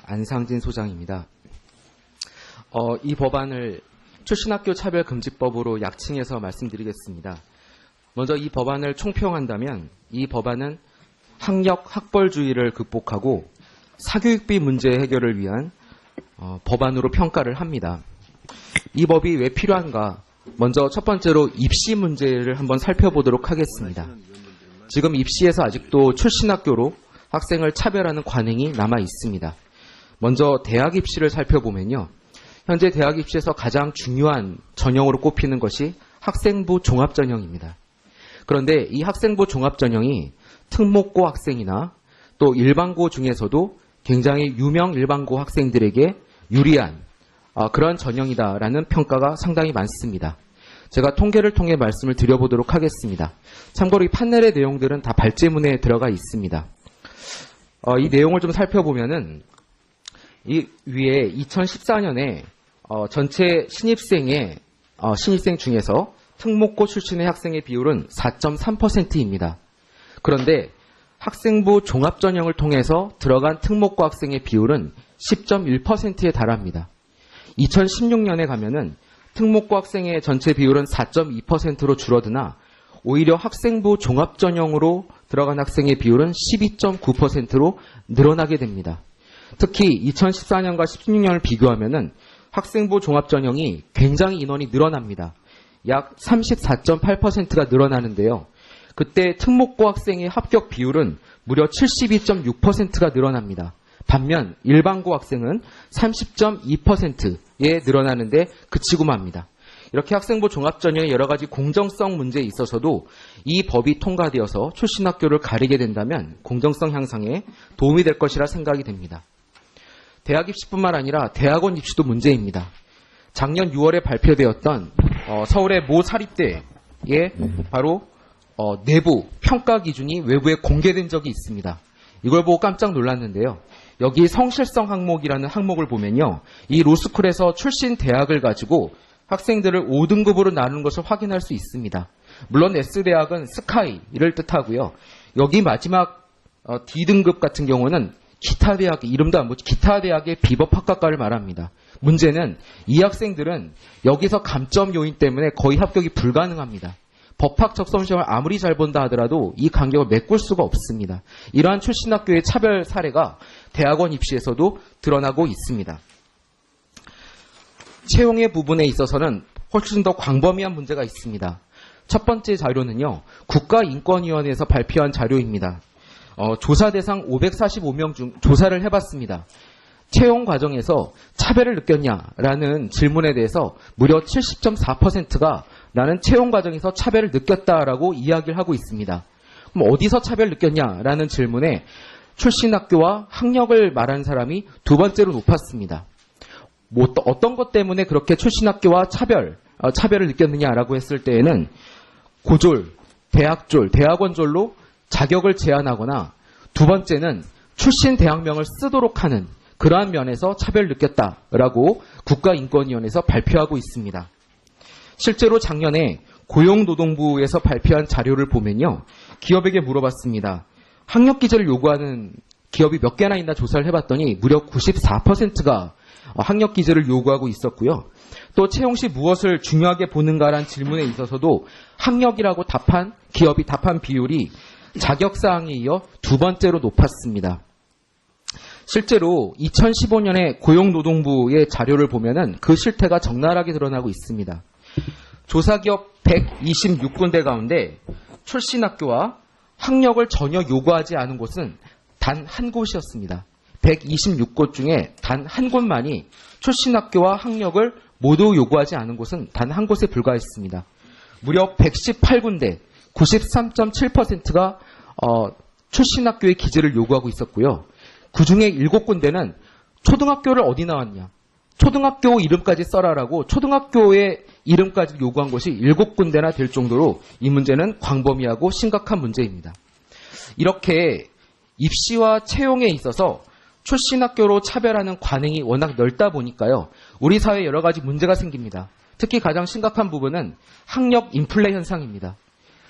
안상진 소장입니다. 이 법안을 출신학교 차별금지법으로 약칭해서 말씀드리겠습니다. 먼저 이 법안을 총평한다면 이 법안은 학력 학벌주의를 극복하고 사교육비 문제 해결을 위한 법안으로 평가를 합니다. 이 법이 왜 필요한가? 먼저 첫 번째로 입시 문제를 한번 살펴보도록 하겠습니다. 지금 입시에서 아직도 출신학교로 학생을 차별하는 관행이 남아 있습니다. 먼저 대학 입시를 살펴보면요. 현재 대학 입시에서 가장 중요한 전형으로 꼽히는 것이 학생부 종합전형입니다. 그런데 이 학생부 종합전형이 특목고 학생이나 또 일반고 중에서도 굉장히 유명 일반고 학생들에게 유리한 그런 전형이다라는 평가가 상당히 많습니다. 제가 통계를 통해 말씀을 드려보도록 하겠습니다. 참고로 이 판넬의 내용들은 다 발제문에 들어가 있습니다. 이 내용을 좀 살펴보면은 이 위에 2014년에 전체 신입생 중에서 특목고 출신의 학생의 비율은 4.3%입니다. 그런데 학생부 종합전형을 통해서 들어간 특목고 학생의 비율은 10.1%에 달합니다. 2016년에 가면은 특목고 학생의 전체 비율은 4.2%로 줄어드나 오히려 학생부 종합전형으로 들어간 학생의 비율은 12.9%로 늘어나게 됩니다. 특히 2014년과 16년을 비교하면은 학생부 종합전형이 굉장히 인원이 늘어납니다. 약 34.8%가 늘어나는데요. 그때 특목고 학생의 합격 비율은 무려 72.6%가 늘어납니다. 반면 일반고 학생은 30.2%에 늘어나는데 그치고 맙니다. 이렇게 학생부 종합전형의 여러 가지 공정성 문제에 있어서도 이 법이 통과되어서 출신학교를 가리게 된다면 공정성 향상에 도움이 될 것이라 생각이 됩니다. 대학 입시뿐만 아니라 대학원 입시도 문제입니다. 작년 6월에 발표되었던 서울의 모 사립대에 바로 내부 평가 기준이 외부에 공개된 적이 있습니다. 이걸 보고 깜짝 놀랐는데요. 여기 성실성 항목이라는 항목을 보면요. 이 로스쿨에서 출신 대학을 가지고 학생들을 5등급으로 나누는 것을 확인할 수 있습니다. 물론 S대학은 스카이를 뜻하고요. 여기 마지막 D등급 같은 경우는 기타 대학의 이름도 안 붙이 기타 대학의 비법학과과를 말합니다. 문제는 이 학생들은 여기서 감점 요인 때문에 거의 합격이 불가능합니다. 법학 적성 시험을 아무리 잘 본다 하더라도 이 간격을 메꿀 수가 없습니다. 이러한 출신학교의 차별 사례가 대학원 입시에서도 드러나고 있습니다. 채용의 부분에 있어서는 훨씬 더 광범위한 문제가 있습니다. 첫 번째 자료는요. 국가인권위원회에서 발표한 자료입니다. 조사 대상 545명 중 조사를 해봤습니다. 채용 과정에서 차별을 느꼈냐라는 질문에 대해서 무려 70.4%가 나는 채용 과정에서 차별을 느꼈다라고 이야기를 하고 있습니다. 그럼 어디서 차별을 느꼈냐라는 질문에 출신 학교와 학력을 말한 사람이 두 번째로 높았습니다. 어떤 것 때문에 그렇게 출신 학교와 차별을 느꼈느냐라고 했을 때에는 고졸, 대학졸, 대학원졸로 자격을 제한하거나 두 번째는 출신 대학명을 쓰도록 하는 그러한 면에서 차별을 느꼈다라고 국가인권위원회에서 발표하고 있습니다. 실제로 작년에 고용노동부에서 발표한 자료를 보면요. 기업에게 물어봤습니다. 학력 기재를 요구하는 기업이 몇 개나 있나 조사를 해봤더니 무려 94%가 학력 기재를 요구하고 있었고요. 또 채용 시 무엇을 중요하게 보는가라는 질문에 있어서도 학력이라고 기업이 답한 비율이 자격사항에 이어 두 번째로 높았습니다. 실제로 2015년에 고용노동부의 자료를 보면은 그 실태가 적나라하게 드러나고 있습니다. 조사기업 126군데 가운데 출신 학교와 학력을 전혀 요구하지 않은 곳은 단 한 곳이었습니다. 126곳 중에 단 한 곳만이 출신 학교와 학력을 모두 요구하지 않은 곳은 단 한 곳에 불과했습니다. 무려 118군데 93.7%가 출신 학교의 기재를 요구하고 있었고요. 그중에 7군데는 초등학교를 어디 나왔냐, 초등학교 이름까지 써라라고 초등학교의 이름까지 요구한 곳이 7군데나 될 정도로 이 문제는 광범위하고 심각한 문제입니다. 이렇게 입시와 채용에 있어서 출신 학교로 차별하는 관행이 워낙 넓다 보니까요. 우리 사회에 여러 가지 문제가 생깁니다. 특히 가장 심각한 부분은 학력 인플레 현상입니다.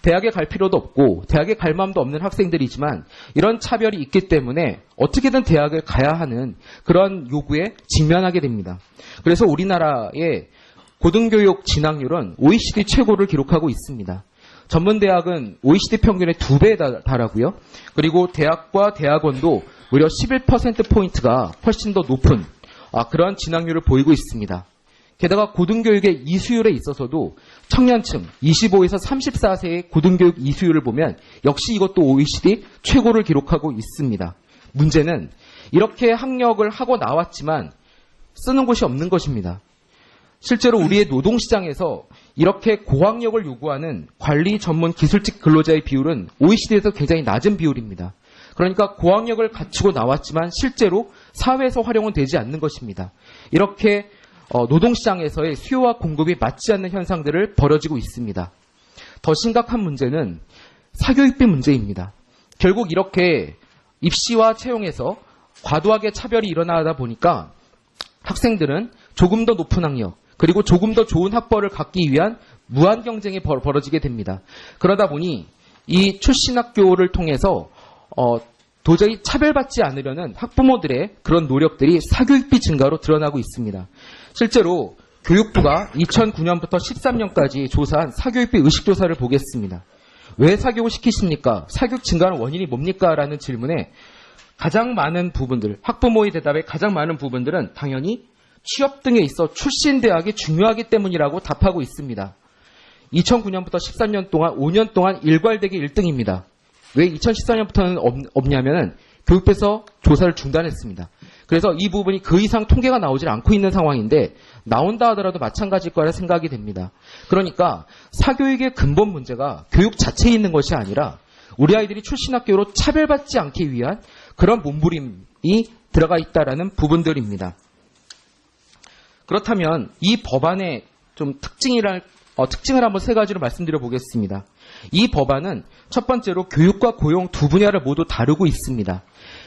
대학에 갈 필요도 없고 대학에 갈 마음도 없는 학생들이지만 이런 차별이 있기 때문에 어떻게든 대학을 가야 하는 그런 요구에 직면하게 됩니다. 그래서 우리나라의 고등교육 진학률은 OECD 최고를 기록하고 있습니다. 전문대학은 OECD 평균의 2배에 달하고요. 그리고 대학과 대학원도 무려 11%포인트가 훨씬 더 높은 그런 진학률을 보이고 있습니다. 게다가 고등교육의 이수율에 있어서도 청년층 25에서 34세의 고등교육 이수율을 보면 역시 이것도 OECD 최고를 기록하고 있습니다. 문제는 이렇게 학력을 하고 나왔지만 쓰는 곳이 없는 것입니다. 실제로 우리의 노동시장에서 이렇게 고학력을 요구하는 관리 전문 기술직 근로자의 비율은 OECD에서 굉장히 낮은 비율입니다. 그러니까 고학력을 갖추고 나왔지만 실제로 사회에서 활용은 되지 않는 것입니다. 이렇게 노동시장에서의 수요와 공급이 맞지 않는 현상들을 벌어지고 있습니다. 더 심각한 문제는 사교육비 문제입니다. 결국 이렇게 입시와 채용에서 과도하게 차별이 일어나다 보니까 학생들은 조금 더 높은 학력, 그리고 조금 더 좋은 학벌을 갖기 위한 무한 경쟁이 벌어지게 됩니다. 그러다 보니 이 출신 학교를 통해서 도저히 차별받지 않으려는 학부모들의 그런 노력들이 사교육비 증가로 드러나고 있습니다. 실제로 교육부가 2009년부터 13년까지 조사한 사교육비 의식조사를 보겠습니다. 왜 사교육을 시키십니까? 사교육 증가하는 원인이 뭡니까? 라는 질문에 가장 많은 부분들, 학부모의 대답에 가장 많은 부분들은 당연히 취업 등에 있어 출신 대학이 중요하기 때문이라고 답하고 있습니다. 2009년부터 13년 동안 5년 동안 일괄되게 1등입니다. 왜 2014년부터는 없냐면은 교육부에서 조사를 중단했습니다. 그래서 이 부분이 그 이상 통계가 나오질 않고 있는 상황인데 나온다 하더라도 마찬가지일 거라 생각이 됩니다. 그러니까 사교육의 근본 문제가 교육 자체에 있는 것이 아니라 우리 아이들이 출신 학교로 차별받지 않기 위한 그런 몸부림이 들어가 있다라는 부분들입니다. 그렇다면 이 법안의 좀 특징을 한번 세 가지로 말씀드려 보겠습니다. 이 법안은 첫 번째로 교육과 고용 두 분야를 모두 다루고 있습니다.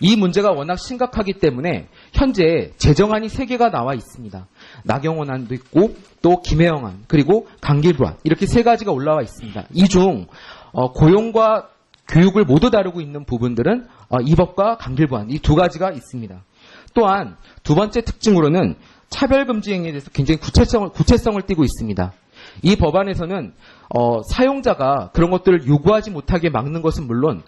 이 문제가 워낙 심각하기 때문에 현재 제정안이 3개가 나와 있습니다. 나경원 안도 있고 또 김혜영 안 그리고 강길부 안 이렇게 3가지가 올라와 있습니다. 이 중 고용과 교육을 모두 다루고 있는 부분들은 이 법과 강길부 안 이 2가지가 있습니다. 또한 두 번째 특징으로는 차별금지 행위에 대해서 굉장히 구체성을 띠고 있습니다. 이 법안에서는 사용자가 그런 것들을 요구하지 못하게 막는 것은 물론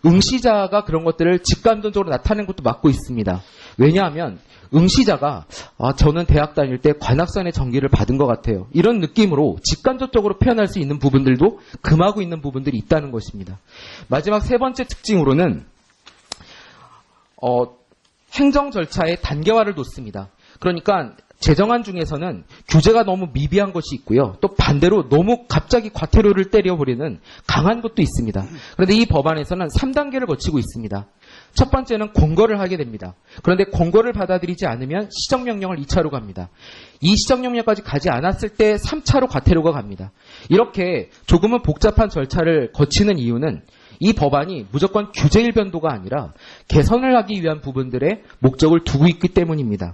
응시자가 그런 것들을 직감적으로 나타내는 것도 막고 있습니다. 왜냐하면 응시자가 저는 대학 다닐 때 관악산의 전기를 받은 것 같아요. 이런 느낌으로 직간접적으로 표현할 수 있는 부분들도 금하고 있는 부분들이 있다는 것입니다. 마지막 세 번째 특징으로는 행정 절차의 단계화를 뒀습니다. 그러니까 제정안 중에서는 규제가 너무 미비한 것이 있고요. 또 반대로 너무 갑자기 과태료를 때려버리는 강한 것도 있습니다. 그런데 이 법안에서는 3단계를 거치고 있습니다. 첫 번째는 권고를 하게 됩니다. 그런데 권고를 받아들이지 않으면 시정명령을 2차로 갑니다. 이 시정명령까지 가지 않았을 때 3차로 과태료가 갑니다. 이렇게 조금은 복잡한 절차를 거치는 이유는 이 법안이 무조건 규제 일변도가 아니라 개선을 하기 위한 부분들의 목적을 두고 있기 때문입니다.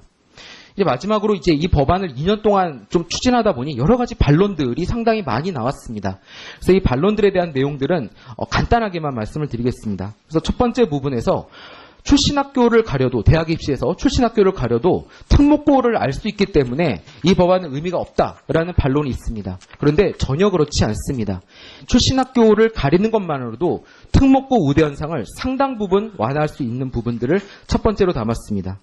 이제 마지막으로 이제 이 법안을 2년 동안 좀 추진하다 보니 여러 가지 반론들이 상당히 많이 나왔습니다. 그래서 이 반론들에 대한 내용들은 간단하게만 말씀을 드리겠습니다. 그래서 첫 번째 부분에서 출신 학교를 가려도 대학 입시에서 출신 학교를 가려도 특목고를 알 수 있기 때문에 이 법안은 의미가 없다라는 반론이 있습니다. 그런데 전혀 그렇지 않습니다. 출신 학교를 가리는 것만으로도 특목고 우대 현상을 상당 부분 완화할 수 있는 부분들을 첫 번째로 담았습니다.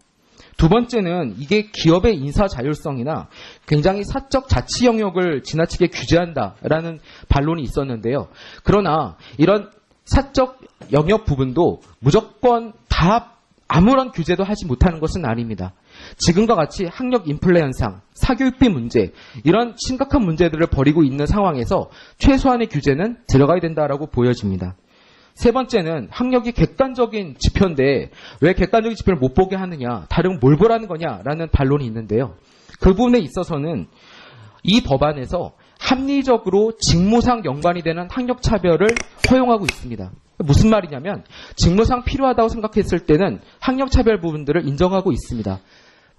두 번째는 이게 기업의 인사 자율성이나 굉장히 사적 자치 영역을 지나치게 규제한다라는 반론이 있었는데요. 그러나 이런 사적 영역 부분도 무조건 다 아무런 규제도 하지 못하는 것은 아닙니다. 지금과 같이 학력 인플레 현상, 사교육비 문제 이런 심각한 문제들을 벌이고 있는 상황에서 최소한의 규제는 들어가야 된다라고 보여집니다. 세 번째는 학력이 객관적인 지표인데 왜 객관적인 지표를 못 보게 하느냐, 다른 뭘 보라는 거냐라는 반론이 있는데요. 그 부분에 있어서는 이 법안에서 합리적으로 직무상 연관이 되는 학력 차별을 허용하고 있습니다. 무슨 말이냐면 직무상 필요하다고 생각했을 때는 학력 차별 부분들을 인정하고 있습니다.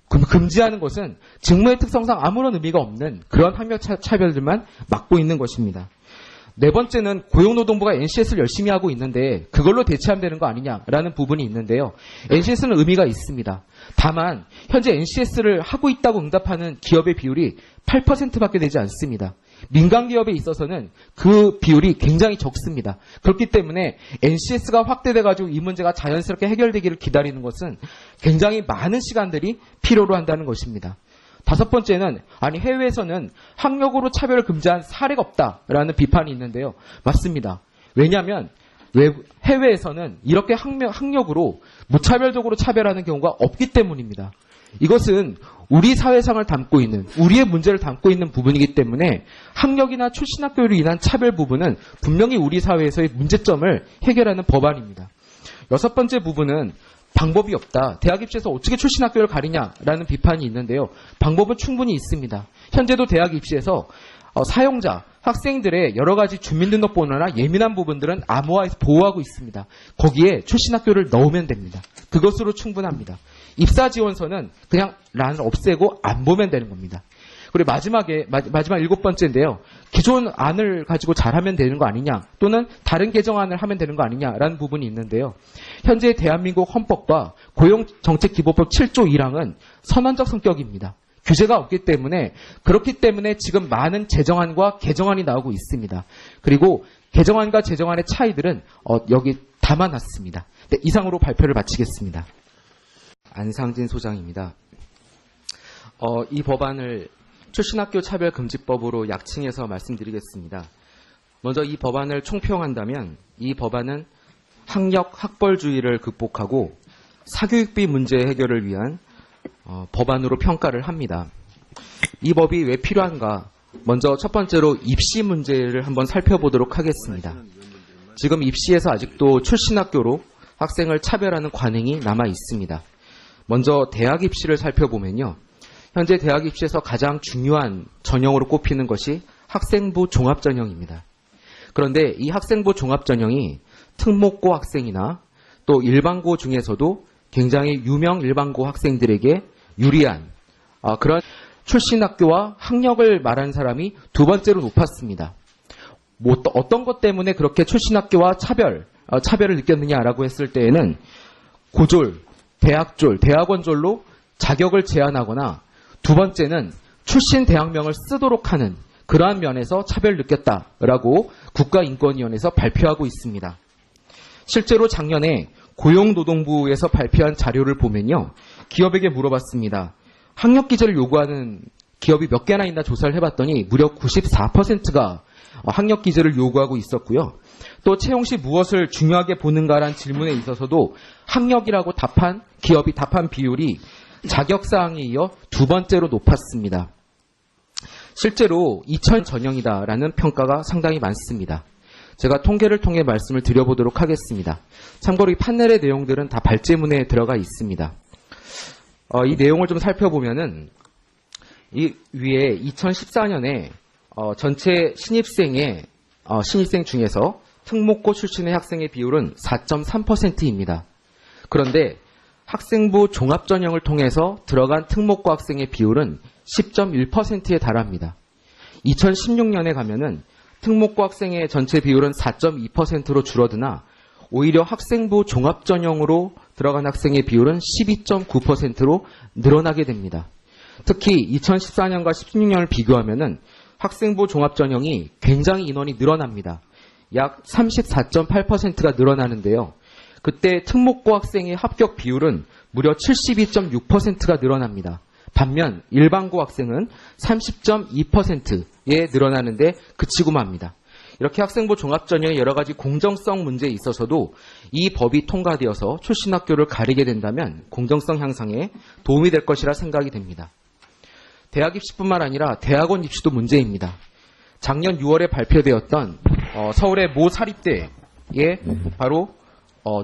금지하는 것은 직무의 특성상 아무런 의미가 없는 그런 학력 차별들만 막고 있는 것입니다. 네 번째는 고용노동부가 NCS를 열심히 하고 있는데 그걸로 대체하면 되는 거 아니냐라는 부분이 있는데요. NCS는 의미가 있습니다. 다만 현재 NCS를 하고 있다고 응답하는 기업의 비율이 8%밖에 되지 않습니다. 민간 기업에 있어서는 그 비율이 굉장히 적습니다. 그렇기 때문에 NCS가 확대돼가지고 이 문제가 자연스럽게 해결되기를 기다리는 것은 굉장히 많은 시간들이 필요로 한다는 것입니다. 다섯 번째는 해외에서는 학력으로 차별을 금지한 사례가 없다라는 비판이 있는데요. 맞습니다. 왜냐하면 해외에서는 이렇게 학력으로 무차별적으로 차별하는 경우가 없기 때문입니다. 이것은 우리 사회상을 담고 있는, 우리의 문제를 담고 있는 부분이기 때문에 학력이나 출신 학교로 인한 차별 부분은 분명히 우리 사회에서의 문제점을 해결하는 법안입니다. 여섯 번째 부분은 방법이 없다. 대학 입시에서 어떻게 출신 학교를 가리냐라는 비판이 있는데요. 방법은 충분히 있습니다. 현재도 대학 입시에서 사용자, 학생들의 여러 가지 주민등록번호나 예민한 부분들은 암호화해서 보호하고 있습니다. 거기에 출신 학교를 넣으면 됩니다. 그것으로 충분합니다. 입사 지원서는 그냥 란을 없애고 안 보면 되는 겁니다. 그리고 마지막 일곱 번째인데요. 기존 안을 가지고 잘하면 되는 거 아니냐, 또는 다른 개정안을 하면 되는 거 아니냐라는 부분이 있는데요. 현재 대한민국 헌법과 고용정책기본법 7조 1항은 선언적 성격입니다. 규제가 없기 때문에, 그렇기 때문에 지금 많은 제정안과 개정안이 나오고 있습니다. 그리고 개정안과 제정안의 차이들은 여기 담아놨습니다. 네, 이상으로 발표를 마치겠습니다. 안상진 소장입니다. 이 법안을 출신학교 차별금지법으로 약칭해서 말씀드리겠습니다. 먼저 이 법안을 총평한다면 이 법안은 학력 학벌주의를 극복하고 사교육비 문제 해결을 위한 법안으로 평가를 합니다. 이 법이 왜 필요한가? 먼저 첫 번째로 입시 문제를 한번 살펴보도록 하겠습니다. 지금 입시에서 아직도 출신학교로 학생을 차별하는 관행이 남아 있습니다. 먼저 대학 입시를 살펴보면요. 현재 대학 입시에서 가장 중요한 전형으로 꼽히는 것이 학생부 종합전형입니다. 그런데 이 학생부 종합전형이 특목고 학생이나 또 일반고 중에서도 굉장히 유명 일반고 학생들에게 유리한 그런 출신 학교와 학력을 말하는 사람이 두 번째로 높았습니다. 어떤 것 때문에 그렇게 출신 학교와 차별을 느꼈느냐라고 했을 때에는 고졸, 대학졸, 대학원졸로 자격을 제한하거나 두 번째는 출신 대학명을 쓰도록 하는 그러한 면에서 차별을 느꼈다라고 국가인권위원회에서 발표하고 있습니다. 실제로 작년에 고용노동부에서 발표한 자료를 보면요. 기업에게 물어봤습니다. 학력 기재를 요구하는 기업이 몇 개나 있나 조사를 해봤더니 무려 94%가 학력 기재를 요구하고 있었고요. 또 채용 시 무엇을 중요하게 보는가라는 질문에 있어서도 학력이라고 기업이 답한 비율이 자격사항에 이어 두 번째로 높았습니다. 실제로 2000 전형이다라는 평가가 상당히 많습니다. 제가 통계를 통해 말씀을 드려보도록 하겠습니다. 참고로 이 판넬의 내용들은 다 발제문에 들어가 있습니다. 이 내용을 좀 살펴보면은 이 위에 2014년에 전체 신입생 중에서 특목고 출신의 학생의 비율은 4.3%입니다. 그런데 학생부 종합전형을 통해서 들어간 특목고 학생의 비율은 10.1%에 달합니다. 2016년에 가면은 특목고 학생의 전체 비율은 4.2%로 줄어드나 오히려 학생부 종합전형으로 들어간 학생의 비율은 12.9%로 늘어나게 됩니다. 특히 2014년과 16년을 비교하면은 학생부 종합전형이 굉장히 인원이 늘어납니다. 약 34.8%가 늘어나는데요. 그때 특목고 학생의 합격 비율은 무려 72.6%가 늘어납니다. 반면 일반고 학생은 30.2%에 늘어나는데 그치고 맙니다. 이렇게 학생부 종합전형의 여러 가지 공정성 문제에 있어서도 이 법이 통과되어서 출신 학교를 가리게 된다면 공정성 향상에 도움이 될 것이라 생각이 됩니다. 대학 입시뿐만 아니라 대학원 입시도 문제입니다. 작년 6월에 발표되었던 서울의 모 사립대에 바로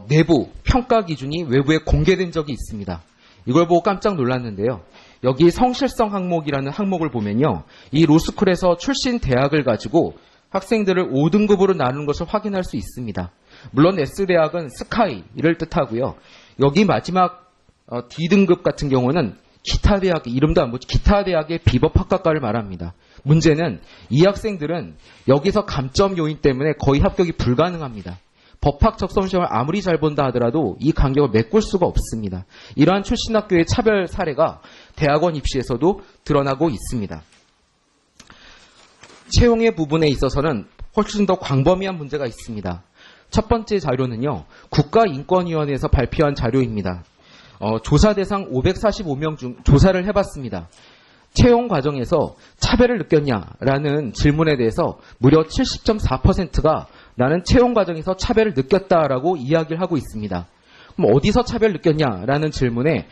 내부 평가 기준이 외부에 공개된 적이 있습니다. 이걸 보고 깜짝 놀랐는데요. 여기 성실성 항목이라는 항목을 보면요. 이 로스쿨에서 출신 대학을 가지고 학생들을 5등급으로 나누는 것을 확인할 수 있습니다. 물론 S대학은 스카이를 뜻하고요. 여기 마지막 D등급 같은 경우는 기타 대학, 이름도 안 보지, 기타 대학의 비법학과과를 말합니다. 문제는 이 학생들은 여기서 감점 요인 때문에 거의 합격이 불가능합니다. 법학 적성시험을 아무리 잘 본다 하더라도 이 간격을 메꿀 수가 없습니다. 이러한 출신 학교의 차별 사례가 대학원 입시에서도 드러나고 있습니다. 채용의 부분에 있어서는 훨씬 더 광범위한 문제가 있습니다. 첫 번째 자료는요, 국가인권위원회에서 발표한 자료입니다. 조사 대상 545명 중 조사를 해봤습니다. 채용 과정에서 차별을 느꼈냐라는 질문에 대해서 무려 70.4%가 나는 채용 과정에서 차별을 느꼈다라고 이야기를 하고 있습니다. 그럼 어디서 차별을 느꼈냐라는 질문에